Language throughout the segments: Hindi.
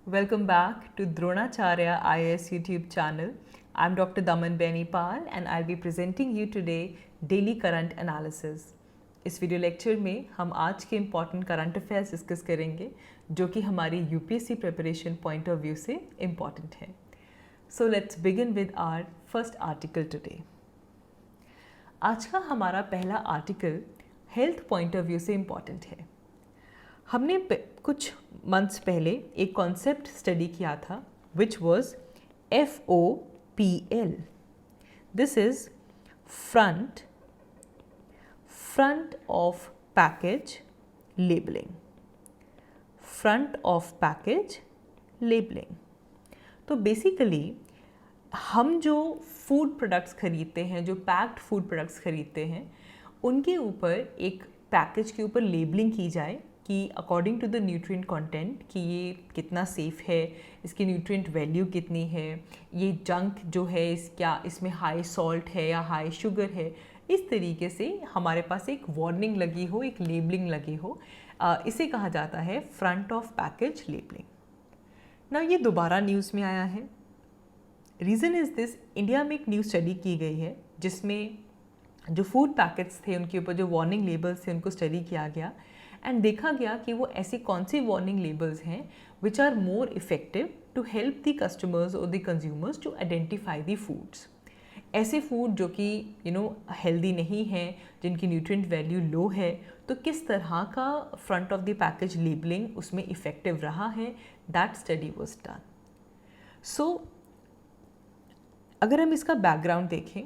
Welcome back to Dronacharya IAS YouTube channel. I'm Dr. Daman Benipal and I'll be presenting you today Daily Current Analysis. इस वीडियो लेक्चर में हम आज के इम्पॉर्टेंट करंट अफेयर्स डिस्कस करेंगे जो कि हमारी UPSC preparation point of view से इम्पॉर्टेंट है. So let's begin with our first article today. आज का हमारा पहला article health point of view से इम्पॉर्टेंट है. हमने कुछ मंथ्स पहले एक कॉन्सेप्ट स्टडी किया था which was FOPL. This is front of package labelling. Front of package labelling. तो बेसिकली हम जो फूड प्रोडक्ट्स खरीदते हैं, जो पैक्ड फूड प्रोडक्ट्स खरीदते हैं, उनके ऊपर एक पैकेज के ऊपर लेबलिंग की जाए कि according to the nutrient content कि ये कितना सेफ़ है, इसकी न्यूट्रिएंट वैल्यू कितनी है, ये जंक जो है इसमें हाई सॉल्ट है या हाई शुगर है. इस तरीके से हमारे पास एक वार्निंग लगी हो, एक लेबलिंग लगी हो. इसे कहा जाता है फ्रंट ऑफ पैकेज लेबलिंग. ना ये दोबारा न्यूज़ में आया है. रीज़न इज़ दिस, इंडिया में एक न्यू स्टडी की गई है जिसमें जो फूड पैकेट्स थे उनके ऊपर जो वार्निंग लेबल्स थे उनको स्टडी किया गया एंड देखा गया कि वो ऐसी कौन सी वार्निंग लेबल्स हैं which are more effective to help the customers और the consumers to identify the foods. ऐसे फूड जो कि हेल्दी नहीं हैं, जिनकी न्यूट्रिएंट वैल्यू लो है, तो किस तरह का front of the package labelling उसमें इफेक्टिव रहा है, दैट स्टडी वाज डन. सो अगर हम इसका बैकग्राउंड देखें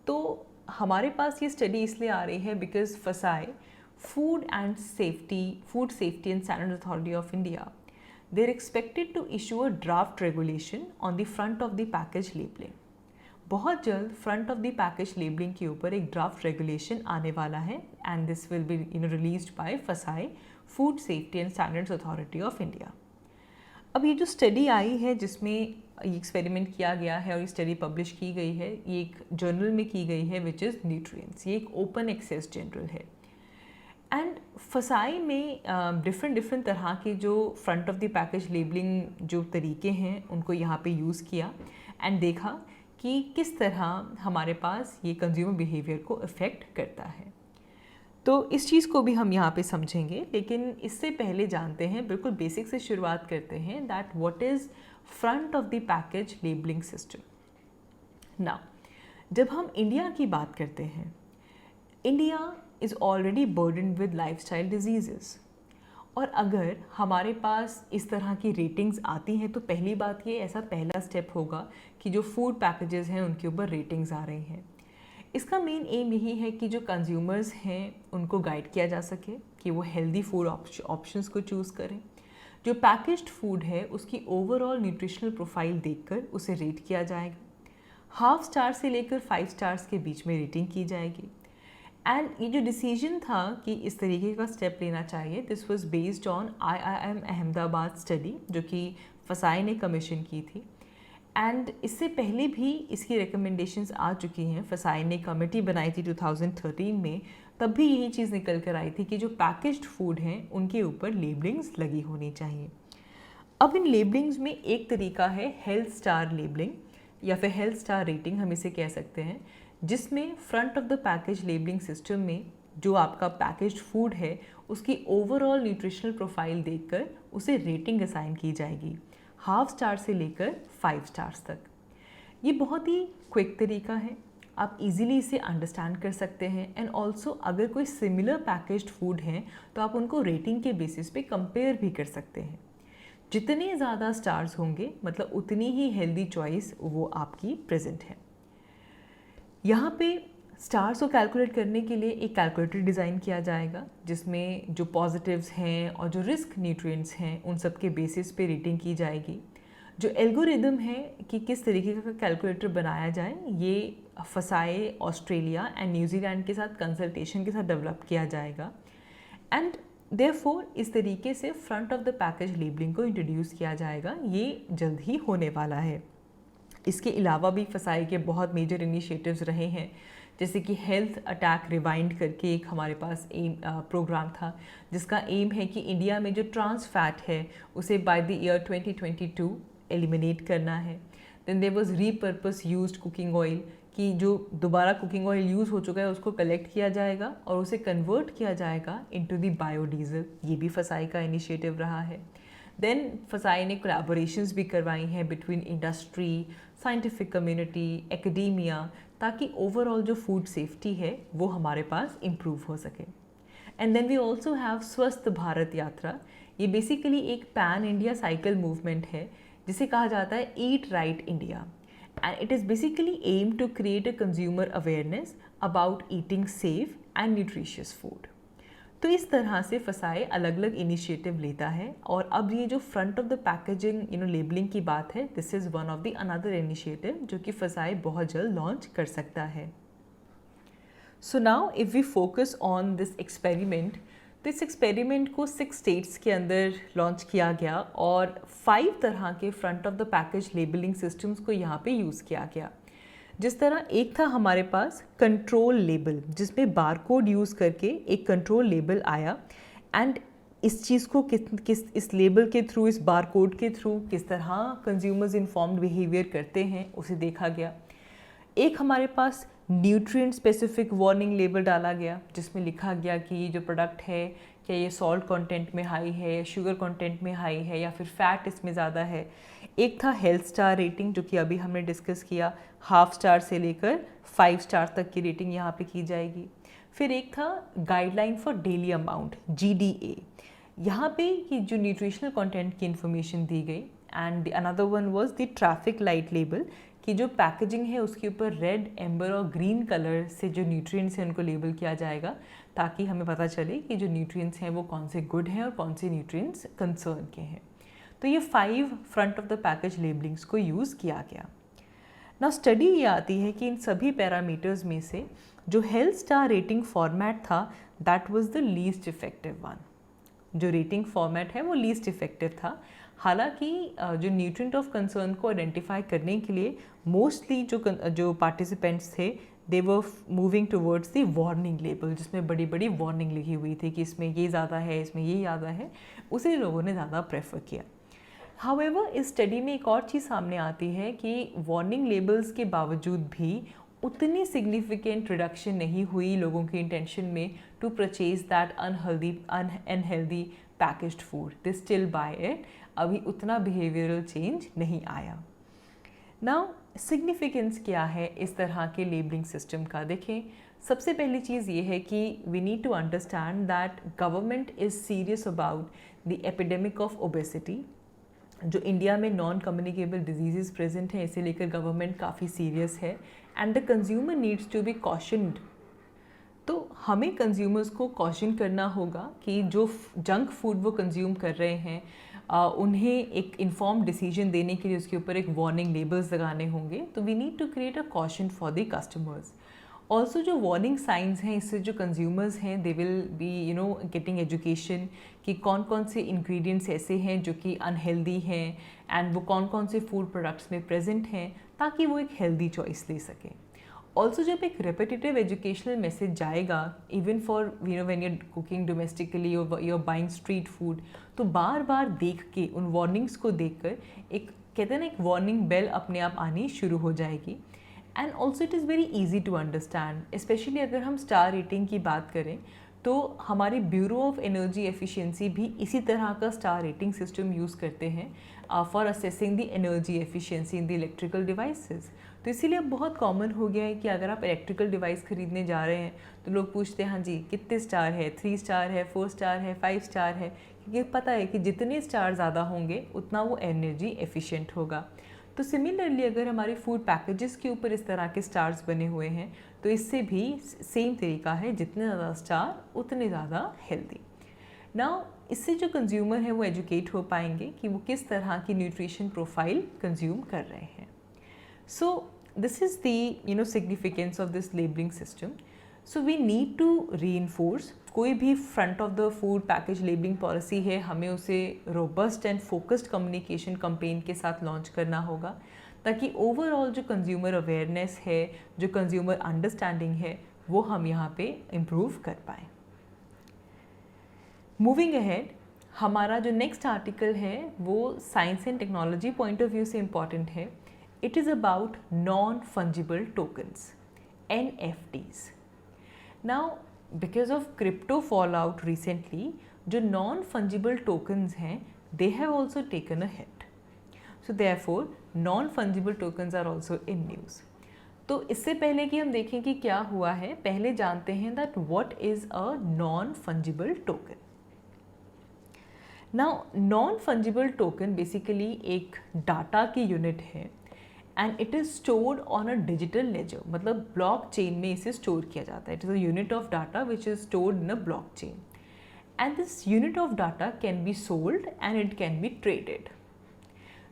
तो हमारे पास ये स्टडी इसलिए आ रही है बिकॉज फसाई food safety and standards authority of India, they are expected to issue a draft regulation on the front of the package labeling. बहुत जल्द front of the package labelling के ऊपर एक ड्राफ्ट रेगुलेशन आने वाला है and this will be released by फसाई food safety and standards authority of India. अब ये जो स्टडी आई है जिसमें ये एक्सपेरिमेंट किया गया है और ये स्टडी पब्लिश की गई है, ये एक जर्नल में की गई है विच इज़ न्यूट्रिएंट्स. ये एक ओपन एक्सेस जर्नल है एंड फसाई में डिफरेंट तरह के जो front of the package labelling जो तरीके हैं उनको यहाँ पे यूज़ किया एंड देखा कि किस तरह हमारे पास ये कंज्यूमर बिहेवियर को अफेक्ट करता है. तो इस चीज़ को भी हम यहाँ पे समझेंगे, लेकिन इससे पहले जानते हैं, बिल्कुल बेसिक से शुरुआत करते हैं that what is front of the package labeling system. Now जब हम इंडिया की बात करते हैं, India is already burdened with lifestyle diseases. और अगर हमारे पास इस तरह की रेटिंग्स आती हैं तो पहली बात ये ऐसा पहला स्टेप होगा कि जो फूड पैकेजेस हैं उनके ऊपर रेटिंग्स आ रही हैं. इसका मेन एम यही है कि जो कंज्यूमर्स हैं उनको गाइड किया जा सके कि वो हेल्दी फूड ऑप्शंस को चूज़ करें. जो पैकेज्ड फूड है उसकी ओवरऑल न्यूट्रिशनल प्रोफाइल देखकर उसे रेट किया जाएगा. 1/2 स्टार से लेकर 5 स्टार्स के बीच में रेटिंग की जाएगी. एंड ये जो डिसीजन था कि इस तरीके का स्टेप लेना चाहिए, this was based on IIM Ahmedabad study जो कि फसाई ने कमीशन की थी. एंड इससे पहले भी इसकी रिकमेंडेशंस आ चुकी हैं. फसाई ने कमेटी बनाई थी 2013 में, तब भी यही चीज़ निकल कर आई थी कि जो पैकेज्ड फूड हैं उनके ऊपर लेबलिंग्स लगी होनी चाहिए. अब इन लेबलिंग्स में एक तरीका है हेल्थ स्टार लेबलिंग या फिर हेल्थ स्टार रेटिंग हम इसे कह सकते हैं, जिसमें front of the package labeling system में जो आपका पैकेज्ड फूड है उसकी ओवरऑल न्यूट्रिशनल प्रोफाइल देखकर उसे रेटिंग असाइन की जाएगी 1/2 स्टार से लेकर 5 स्टार्स तक. ये बहुत ही क्विक तरीका है, आप इजीली इसे अंडरस्टैंड कर सकते हैं. एंड ऑल्सो अगर कोई सिमिलर पैकेज्ड फूड हैं तो आप उनको रेटिंग के बेसिस पे कंपेयर भी कर सकते हैं. जितने ज़्यादा स्टार्स होंगे मतलब उतनी ही हेल्दी चॉइस वो आपकी प्रेजेंट है. यहाँ पे स्टार्स को कैलकुलेट करने के लिए एक कैलकुलेटर डिज़ाइन किया जाएगा जिसमें जो पॉजिटिव्स हैं और जो रिस्क न्यूट्रिएंट्स हैं उन सब के बेसिस पे रेटिंग की जाएगी. जो एल्गोरिदम है कि किस तरीके का कैलकुलेटर बनाया जाए, ये फसाई ऑस्ट्रेलिया एंड न्यूजीलैंड के साथ कंसल्टेशन के साथ डेवलप किया जाएगा. एंड देयरफॉर इस तरीके से front of the package labelling को इंट्रोड्यूस किया जाएगा. ये जल्द ही होने वाला है. इसके अलावा भी फसाई के बहुत मेजर इनिशिएटिव्स रहे हैं जैसे कि हेल्थ अटैक रिवाइंड करके एक हमारे पास एम प्रोग्राम था जिसका एम है कि इंडिया में जो ट्रांस फैट है उसे बाय द ईयर 2022 एलिमिनेट करना है। Then there was repurpose used cooking oil कि जो दोबारा कुकिंग ऑयल यूज़ हो चुका है उसको कलेक्ट किया जाएगा और उसे कन्वर्ट किया जाएगा इनटू द बायोडीजल। ये भी फसाई का इनिशिएटिव रहा है। देन फसाई ने कोलैबोरेशंस भी करवाई हैं between industry, scientific community, academia, ताकि ओवरऑल जो फूड सेफ्टी है वो हमारे पास इम्प्रूव हो सके। And then we also have Swasth Bharat यात्रा। ये बेसिकली एक पैन इंडिया साइकिल मूवमेंट है जिसे कहा जाता है eat right India, and it is basically aimed to create a consumer awareness about eating safe and nutritious food। तो इस तरह से फसाई अलग अलग इनिशिएटिव लेता है और अब ये जो front of the packaging labelling की बात है, this is one of the another initiative जो कि फसाई बहुत जल्द लॉन्च कर सकता है। So now if we focus on this experiment, तो इस एक्सपेरिमेंट को 6 स्टेट्स के अंदर लॉन्च किया गया और 5 तरह के front of the package labelling systems को यहाँ पे यूज़ किया गया। जिस तरह एक था हमारे पास कंट्रोल लेबल, जिसमें बारकोड यूज़ करके एक कंट्रोल लेबल आया एंड इस चीज़ को किस इस लेबल के थ्रू, इस बारकोड के थ्रू किस तरह कंज्यूमर्स इन्फॉर्म्ड बिहेवियर करते हैं उसे देखा गया। एक हमारे पास न्यूट्रिएंट स्पेसिफिक वार्निंग लेबल डाला गया जिसमें लिखा गया कि ये जो प्रोडक्ट है क्या ये सॉल्ट कंटेंट में हाई है या शुगर कंटेंट में हाई है या फिर फैट इसमें ज़्यादा है। एक था हेल्थ स्टार रेटिंग जो कि अभी हमने डिस्कस किया, 1/2 स्टार से लेकर 5 स्टार तक की रेटिंग यहाँ पे की जाएगी। फिर एक था guideline for daily amount GDA, यहाँ पे कि जो न्यूट्रिशनल कंटेंट की इन्फॉर्मेशन दी गई। And another one was the traffic light label कि जो पैकेजिंग है उसके ऊपर रेड, एम्बर और ग्रीन कलर से जो न्यूट्रिएंट्स हैं उनको लेबल किया जाएगा ताकि हमें पता चले कि जो न्यूट्रिएंट्स हैं वो कौन से गुड हैं और कौन से न्यूट्रिएंट्स कंसर्न के हैं। तो ये 5 front of the package labellings को यूज़ किया गया। ना स्टडी ये आती है कि इन सभी पैरामीटर्स में से जो हेल्थ स्टार रेटिंग फॉर्मेट था that was the least effective one. जो रेटिंग फॉर्मेट है वो लीस्ट इफेक्टिव था। हालांकि जो न्यूट्रिएंट ऑफ कंसर्न को आइडेंटिफाई करने के लिए मोस्टली जो पार्टिसिपेंट्स थे they were moving towards the warning label, जिसमें बड़ी बड़ी वार्निंग लिखी हुई थी कि इसमें ये ज़्यादा है, इसमें ये ज़्यादा है, उसे लोगों ने ज़्यादा प्रेफर किया। हाउएवर इस स्टडी में एक और चीज़ सामने आती है कि वार्निंग लेबल्स के बावजूद भी उतनी सिग्निफिकेंट रिडक्शन नहीं हुई लोगों की इंटेंशन में to purchase that unhealthy packaged food. They still buy it. अभी उतना बिहेवियरल चेंज नहीं आया। नाउ सिग्निफिकेंस क्या है इस तरह के लेबलिंग सिस्टम का? देखें, सबसे पहली चीज़ ये है कि we need to understand that government is serious about the epidemic of obesity. जो इंडिया में नॉन कम्युनिकेबल डिजीज़ प्रेजेंट हैं इसे लेकर गवर्नमेंट काफ़ी सीरियस है and the consumer needs to be cautioned. तो हमें कंज्यूमर्स को कॉशन करना होगा कि जो जंक फूड वो कंज्यूम कर रहे हैं उन्हें एक इन्फॉर्म डिसीजन देने के लिए उसके ऊपर एक वार्निंग लेबल्स लगाने होंगे। तो we need to create a caution for the customers. Also जो वार्निंग साइंस हैं इससे जो कंज्यूमर्स हैं they will be getting education कि कौन कौन से इंग्रेडिएंट्स ऐसे हैं जो कि अनहेल्दी हैं एंड वो कौन कौन से फूड प्रोडक्ट्स में प्रेजेंट हैं ताकि वो एक हेल्दी चॉइस ले सकें। ऑल्सो जब एक रेपिटेटिव एजुकेशनल मैसेज जाएगा even for when your cooking domestically और यूर बाइंग स्ट्रीट फूड, तो बार बार देख के उन वार्निंग्स को देखकर एक कहते हैं ना एक वार्निंग बेल अपने आप आनी शुरू हो जाएगी। And also it is very easy to understand, specially अगर हम स्टार रेटिंग की बात करें तो हमारे ब्यूरो ऑफ एनर्जी एफिशिएंसी भी इसी तरह का स्टार रेटिंग सिस्टम यूज़ करते हैं for assessing the energy efficiency in the electrical devices. तो इसीलिए अब बहुत कॉमन हो गया है कि अगर आप इलेक्ट्रिकल डिवाइस खरीदने जा रहे हैं तो लोग पूछते हैं हाँ जी कितने स्टार है, 3 स्टार है, 4 स्टार है, 5 स्टार है, क्योंकि पता है कि जितने स्टार ज़्यादा होंगे उतना वो एनर्जी एफिशिएंट होगा। तो सिमिलरली अगर हमारे फूड पैकेजेस के ऊपर इस तरह के स्टार्स बने हुए हैं तो इससे भी सेम तरीका है, जितने ज़्यादा स्टार उतने ज़्यादा हेल्दी। नाउ इससे जो कंज्यूमर है वो एजुकेट हो पाएंगे कि वो किस तरह की न्यूट्रिशन प्रोफाइल कंज्यूम कर रहे हैं। So this is the significance of this labelling system. So we need to reinforce कोई भी front of the food package labelling policy है, हमें उसे robust and focused communication campaign के साथ लॉन्च करना होगा ताकि ओवरऑल जो कंज्यूमर अवेयरनेस है, जो कंज्यूमर अंडरस्टैंडिंग है, वो हम यहाँ पे इम्प्रूव कर पाएँ। मूविंग अहेड, हमारा जो नेक्स्ट आर्टिकल है वो science and technology point of view से इम्पॉर्टेंट है। It is about non fungible tokens, NFTs. Now, because of crypto fallout recently, जो नॉन फंजिबल टोकन्स हैं they have also taken a hit. So therefore, non fungible tokens are also in news. तो इससे पहले कि हम देखें कि क्या हुआ है, पहले जानते हैं that what is a non fungible token. Now non fungible token basically एक डाटा की यूनिट है and it is stored on a digital ledger, मतलब ब्लॉक चेन में इसे स्टोर किया जाता है। It is a unit of data which is stored in a blockchain and this unit of data can be sold and it can be traded.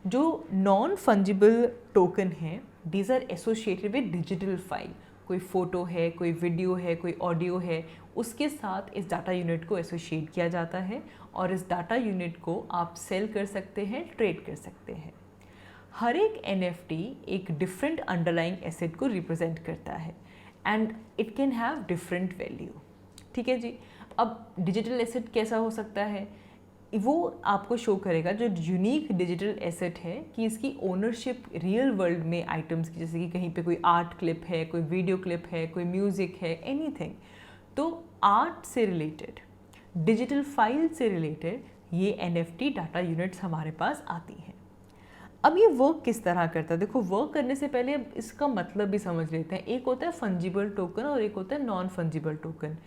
जो नॉन फंजिबल टोकन है these are associated with digital file, कोई फ़ोटो है, कोई वीडियो है, कोई ऑडियो है, उसके साथ इस डाटा यूनिट को एसोशिएट किया जाता है और इस डाटा यूनिट को आप सेल कर सकते हैं, ट्रेड कर सकते हैं। हर एक NFT एक डिफरेंट अंडरलाइंग एसेट को रिप्रेजेंट करता है and it can have different value. ठीक है जी। अब डिजिटल एसेट कैसा हो सकता है, वो आपको शो करेगा जो यूनिक डिजिटल एसेट है कि इसकी ओनरशिप रियल वर्ल्ड में आइटम्स की, जैसे कि कहीं पे कोई आर्ट क्लिप है, कोई वीडियो क्लिप है, कोई म्यूज़िक है, एनीथिंग। तो आर्ट से रिलेटेड, डिजिटल फाइल से रिलेटेड ये NFT डाटा यूनिट्स हमारे पास आती हैं। अब ये वर्क किस तरह करता है, देखो वर्क करने से पहले अब इसका मतलब भी समझ लेते हैं। एक होता है फंजिबल टोकन और एक होता है non fungible token.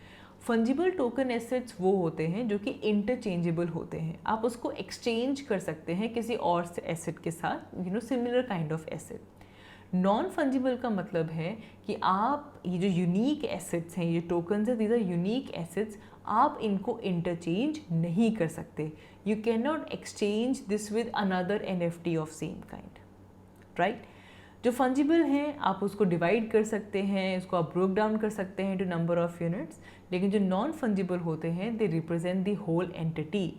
Fungible token assets वो होते हैं जो कि इंटरचेंजेबल होते हैं, आप उसको एक्सचेंज कर सकते हैं किसी और एसेट के साथ, similar kind of asset. Non fungible का मतलब है कि आप ये जो यूनिक एसेट्स हैं, ये टोकन्स हैं, दीज आर यूनिक एसेट्स, आप इनको इंटरचेंज नहीं कर सकते। You can not exchange this with another NFT of same kind, right. जो फंजिबल हैं आप उसको डिवाइड कर सकते हैं, उसको आप ब्रोक डाउन कर सकते हैं टू नंबर ऑफ यूनिट्स, लेकिन जो नॉन फंजिबल होते हैं they represent the whole entity.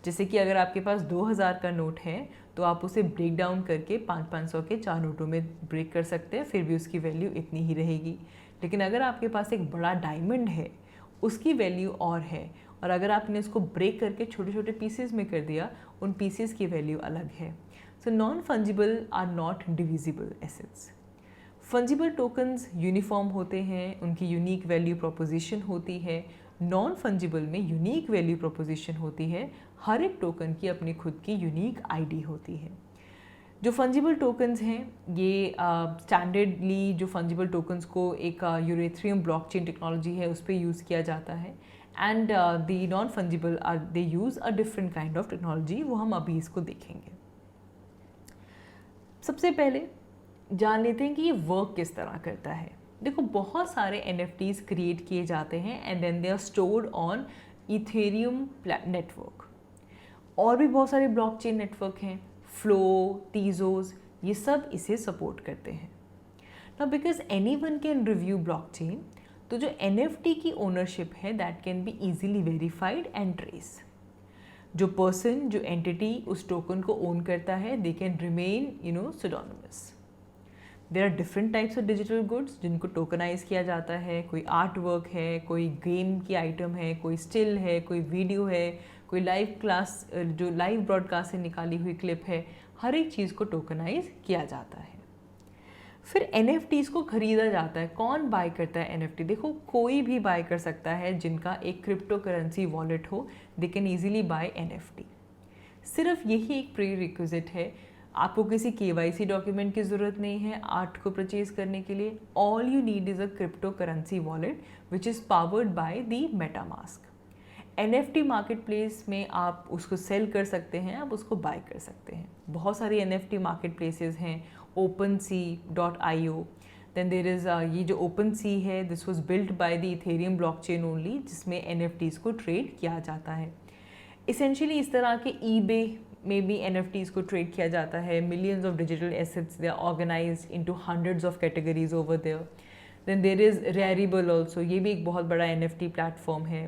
जैसे कि अगर आपके पास 2000 का नोट है तो आप उसे ब्रेक डाउन करके 500 के 4 नोटों में ब्रेक कर सकते हैं, फिर भी उसकी वैल्यू इतनी ही रहेगी। लेकिन अगर आपके पास एक बड़ा डायमंड है, उसकी वैल्यू और है, और अगर आपने इसको ब्रेक करके छोटे छोटे पीसेस में कर दिया, उन पीसेस की वैल्यू अलग है। So non fungible are not divisible assets. Fungible tokens uniform होते हैं, उनकी यूनिक वैल्यू प्रोपोजिशन होती है। नॉन फंजिबल में यूनिक वैल्यू प्रोपोजिशन होती है, हर एक टोकन की अपनी खुद की यूनिक आईडी होती है। जो फंजिबल टोकन्स हैं ये स्टैंडर्डली जो फंजिबल टोकन्स को एक यूरेथ्रियम ब्लॉकचेन टेक्नोलॉजी है उस पर यूज़ किया जाता है and the non fungible are they use a different kind of technology, वो हम अभी इसको देखेंगे। सबसे पहले जान लेते हैं कि ये वर्क किस तरह करता है। देखो बहुत सारे NFTs क्रिएट किए जाते हैं and then they are stored on Ethereum network. और भी बहुत सारे ब्लॉकचेन नेटवर्क हैं, फ्लो, टीजोस, ये सब इसे सपोर्ट करते हैं। Now because anyone can review blockchain, तो जो NFT की ओनरशिप है that can be easily verified and trace. जो पर्सन, जो एंटिटी उस टोकन को ओन करता है, they can remain synonymous. There are different types of digital goods जिनको टोकनाइज किया जाता है। कोई आर्ट वर्क है, कोई गेम की आइटम है, कोई स्टिल है, कोई वीडियो है, कोई लाइव क्लास जो लाइव ब्रॉडकास्ट से निकाली हुई क्लिप है, हर एक चीज़ को टोकनाइज किया जाता है। फिर NFTs को खरीदा जाता है। कौन बाय करता है NFT? देखो कोई भी बाय कर सकता है जिनका एक क्रिप्टो करेंसी वॉलेट हो, they can easily buy NFT। सिर्फ यही एक प्री रिक्विजिट है, आपको किसी KYC डॉक्यूमेंट की ज़रूरत नहीं है आर्ट को परचेज करने के लिए। All you need is a crypto currency wallet which is powered by the MetaMask. NFT market place में आप उसको सेल कर सकते हैं, आप उसको बाय कर सकते हैं। बहुत सारी NFT मार्केट प्लेसेस हैं, OpenSea.io, देन देर इज़ ये जो OpenSea है this was built by the Ethereum blockchain only, जिसमें NFTs को ट्रेड किया जाता है। इसेंशियली इस तरह के eBay में भी NFTs को ट्रेड किया जाता है। Millions of digital assets they are organised into hundreds of categories over there. Then there is Rarible also, ये भी एक बहुत बड़ा NFT प्लेटफॉर्म है।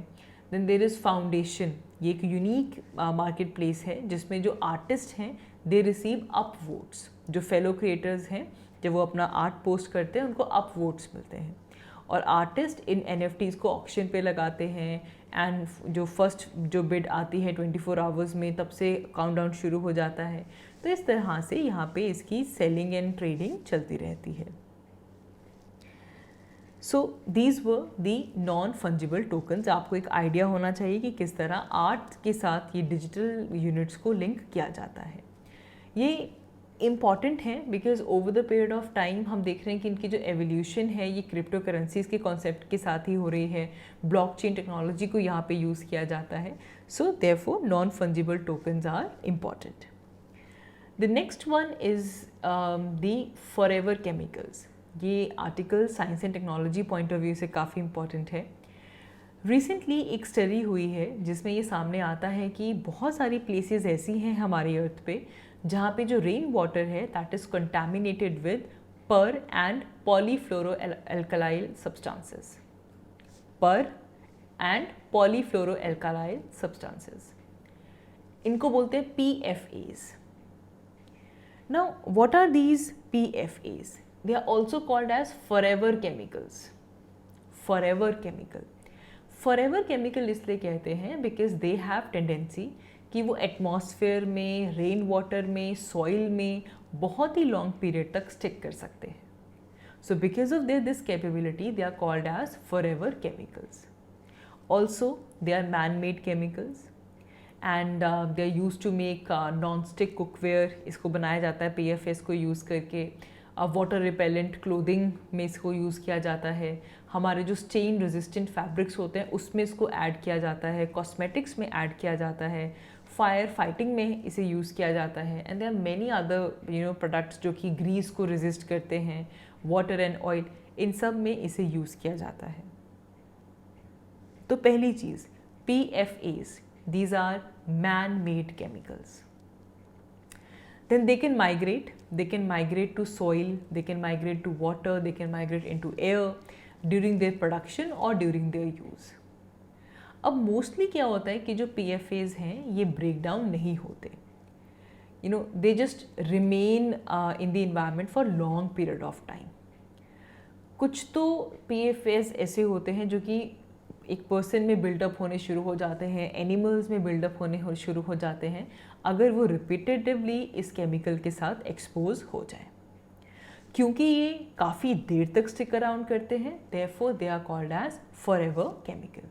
देन देर इज़ फाउंडेशन, ये एक यूनिक मार्केट प्लेस है जिसमें जो आर्टिस्ट हैं दे रिसीव अप वोट्स। जो फेलो क्रिएटर्स हैं जब वो अपना आर्ट पोस्ट करते हैं उनको अप वोट्स मिलते हैं, और आर्टिस्ट इन NFTs को ऑक्शन पे लगाते हैं, एंड जो फर्स्ट जो बिड आती है 24 आवर्स में तब से काउंटडाउन शुरू हो जाता है। तो इस तरह से यहाँ पे इसकी सेलिंग एंड ट्रेडिंग चलती रहती है। So these were the non fungible tokens. आपको एक आइडिया होना चाहिए कि किस तरह आर्ट के साथ ये डिजिटल यूनिट्स को लिंक किया जाता है। ये इम्पॉर्टेंट है because over the period of time हम देख रहे हैं कि इनकी जो एवोल्यूशन है ये क्रिप्टो करेंसीज के कॉन्सेप्ट के साथ ही हो रही है। ब्लॉकचेन टेक्नोलॉजी को यहाँ पे यूज़ किया जाता है। So therefore non fungible tokens are important. The next one is the forever chemicals. ये article science and technology point of view से काफ़ी इम्पॉर्टेंट है। रिसेंटली एक स्टडी हुई है जिसमें ये सामने आता है कि बहुत सारी प्लेसेस ऐसी हैं हमारी अर्थ पे जहाँ पे जो रेन वाटर है that is contaminated with per and polyfluoroalkyl substances. Per and polyfluoroalkyl substances, इनको बोलते हैं PFAs। Now what are these PFAs? They are also called as forever chemicals. Forever chemical. Forever chemical इसलिए कहते हैं because they have tendency कि वो एटमॉस्फेयर में, रेन वाटर में, सॉइल में बहुत ही लॉन्ग पीरियड तक स्टिक कर सकते हैं। So because of this capability they are called as forever chemicals. Also they are man made chemicals and they are use to make non stick cookware. इसको बनाया जाता है PFAs को यूज़ करके। वाटर रिपेलेंट क्लोथिंग में इसको यूज़ किया जाता है। हमारे जो स्टेन रेजिस्टेंट फैब्रिक्स होते हैं उसमें इसको ऐड किया जाता है। कॉस्मेटिक्स में ऐड किया जाता है। फायर फाइटिंग में इसे यूज़ किया जाता है। And there are many other products जो कि ग्रीस को रेजिस्ट करते हैं, वाटर एंड ऑयल, इन सब में इसे यूज़ किया जाता है। तो पहली चीज़ PFAs, these are man made chemicals. Then they can migrate to soil, they can migrate to water, they can migrate into air during their production or during their use. अब मोस्टली क्या होता है कि जो PFAs हैं ये ब्रेक डाउन नहीं होते, they just remain in the environment for long period of time. कुछ तो PFAs ऐसे होते हैं जो कि एक पर्सन में बिल्डअप होने शुरू हो जाते हैं, एनिमल्स में बिल्डअप होने शुरू हो जाते हैं अगर वो रिपीटेटिवली इस केमिकल के साथ एक्सपोज हो जाए। क्योंकि ये काफ़ी देर तक स्टिक अराउंड करते हैं, therefore they are called as forever chemical.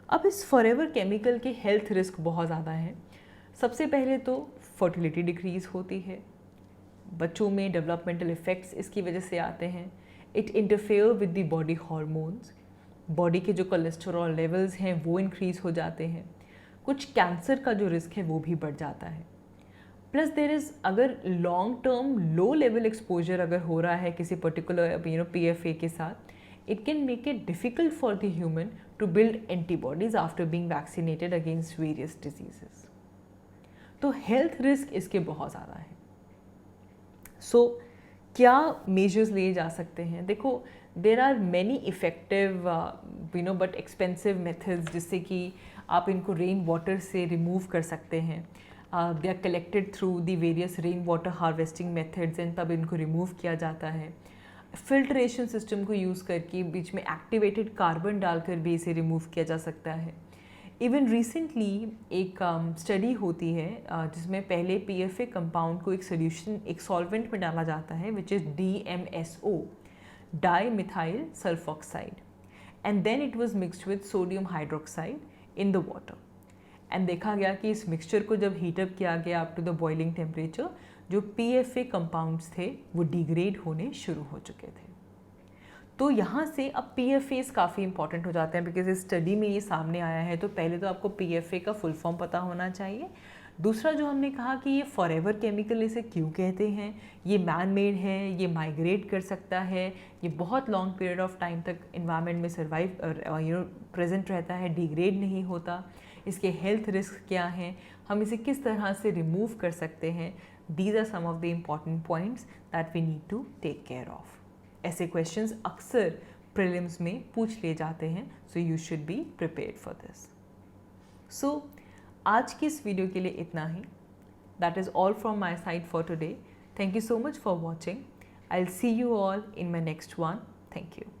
अब इस फॉरएवर केमिकल के हेल्थ रिस्क बहुत ज़्यादा हैं। सबसे पहले तो फर्टिलिटी डिक्रीज होती है, बच्चों में डेवलपमेंटल इफ़ेक्ट्स इसकी वजह से आते हैं। It interfere with the body hormones, body के जो कोलेस्टेरॉल लेवल्स हैं वो इंक्रीज़ हो जाते हैं। कुछ कैंसर का जो रिस्क है वो भी बढ़ जाता है। प्लस देयर इज़, अगर long term low level exposure अगर हो रहा है किसी पर्टिकुलर PFA के साथ, it can make it difficult for the human to build antibodies after being vaccinated against various diseases. तो हेल्थ रिस्क इसके बहुत ज़्यादा है। सो क्या मेजर्स लिए जा सकते हैं? देखो, there are many effective but expensive methods जिससे कि आप इनको रेन वाटर से रिमूव कर सकते हैं। They are collected through the various rain water harvesting methods and तब इनको रिमूव किया जाता है। फिल्ट्रेशन सिस्टम को यूज़ करके बीच में एक्टिवेटेड कार्बन डालकर भी इसे रिमूव किया जा सकता है। इवन रिसेंटली एक स्टडी होती है जिसमें पहले PFA कंपाउंड को एक सोल्यूशन, एक सॉल्वेंट में डाला जाता है which is DMSO, dimethyl sulfoxide, and then it was mixed with sodium hydroxide in the water. And देखा गया कि इस मिक्सचर को जब हीटअप किया गया up to the boiling temperature, जो PFA कंपाउंड्स थे वो डिग्रेड होने शुरू हो चुके थे। तो यहाँ से अब PFAs काफ़ी इंपॉर्टेंट हो जाते हैं बिकॉज इस स्टडी में ये सामने आया है। तो पहले तो आपको PFA का फुल फॉर्म पता होना चाहिए। दूसरा जो हमने कहा कि ये फॉरएवर केमिकल इसे क्यों कहते हैं, ये मैन मेड है, ये माइग्रेट कर सकता है, ये बहुत लॉन्ग पीरियड ऑफ टाइम तक इन्वायरमेंट में सर्वाइव प्रेजेंट रहता है, डिग्रेड नहीं होता, इसके हेल्थ रिस्क क्या हैं, हम इसे किस तरह से रिमूव कर सकते हैं। These are some of the important points that we need to take care of. ऐसे क्वेश्चंस अक्सर प्रीलिम्स में पूछ लिए जाते हैं, so you should be prepared for this. So आज की इस वीडियो के लिए इतना ही. That is all from my side for today. Thank you so much for watching. I'll see you all in my next one. Thank you.